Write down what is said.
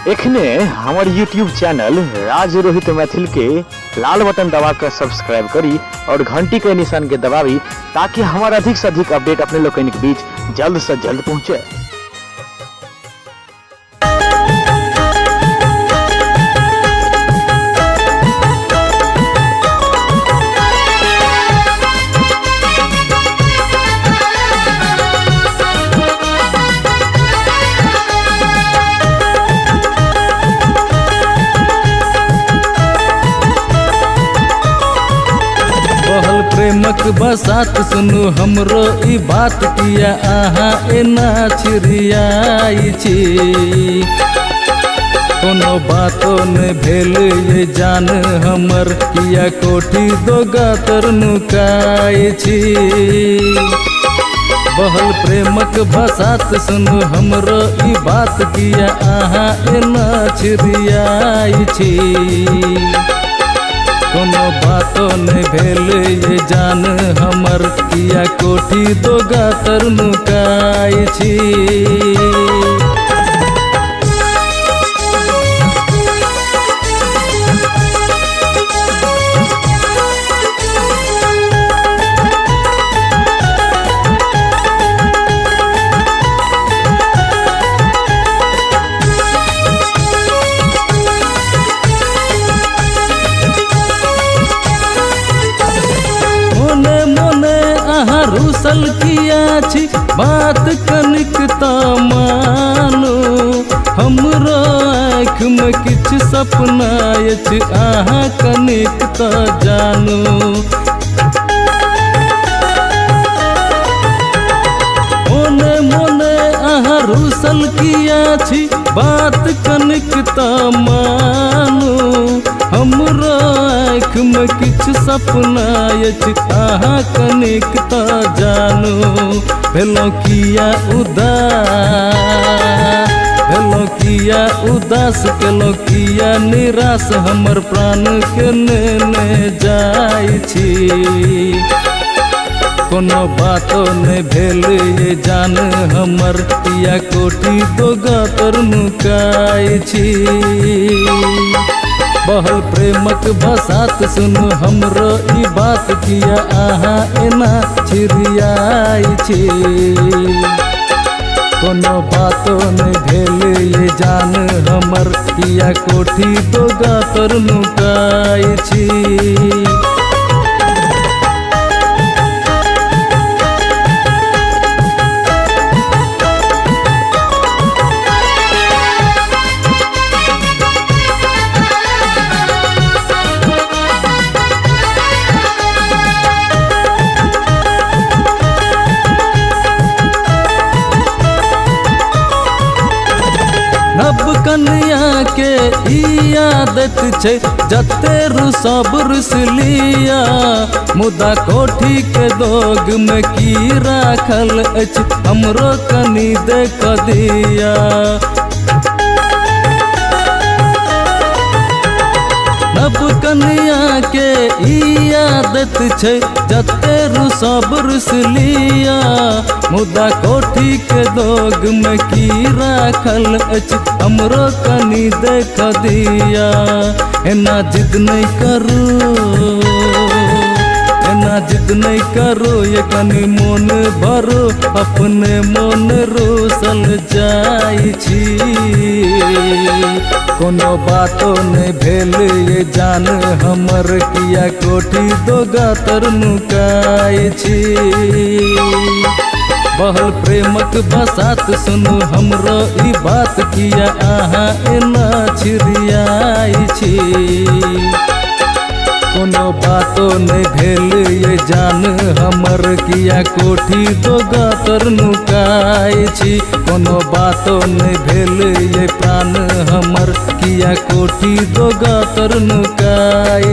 एखने हमार YouTube channel राज रोहित मैथिल के लाल बटन दबाकर सब्सक्राइब करी और घंटी के निशान के दबावी ताकि हमारा अधिक से अधिक अपडेट अपने लोग के बीच जल्द से जल्द पहुंचे। प्रेमक बसात सुनु हमरो ई बात किया आहा एना छिरियाई छी। कोनो बातो ने भेल ये जान हमर किया कोठी दोगा तरनुकाई छी। बहल प्रेमक बसात सुनु हमरो ई बात किया आहा एना छिरियाई छी। कोनो बातो ने भेल ये जान हमर किया कोठी दोगा तरनुकाई छी। रूसल किया छी बात कनिक त मानो हमरो आँख में किछ सपना अछि आहा कनिक त जानो। मोने मोने आहा रूसल किया छी बात कनिक त मानो हमरो आँख में किछ सपना अछि आहा कनिक त जानो। भेलो किया उदास केलो किया निराश हमर प्राण के नेने जाई छी। कोनो बातो ने भेल ये जान हमर किया कोठी दोगा तरनुकाई छी। बहल प्रेमक बसात सुनु हमरो ई बात किया आहा एना छिरियाई छी। कोनो बातो ने भेल ये जान हमर किया कोठी दोगा तरनुकाई छी। नब कन्या के ई आदत छे जते रुसब रुसलिया मुदा कोठी के दोग में की राखल अछि हमरो कनी देख दिया। नब कन्या के ई आदत छे जते रुसब रुसलिया मुदा कोठी के दोग में की राखल अछि हमरो कनी देख दिया। एना जिद नहीं करो ये कनी मन भरो अपने मन रोसल जाई छी। कोनो बातो ने भेल ये जान हमर किया कोठी दोगा तरनुकाई छी। बहल प्रेमक बसात सुनु हमरो ई बात किया आहा एना छिरियाई छी। कोनो बातो ने भेल ये जान हमर किया कोठी दोगा तरनुकाई छी। कोनो बातो ने भेल ये प्राण हमर किया कोठी दोगा तरनुकाई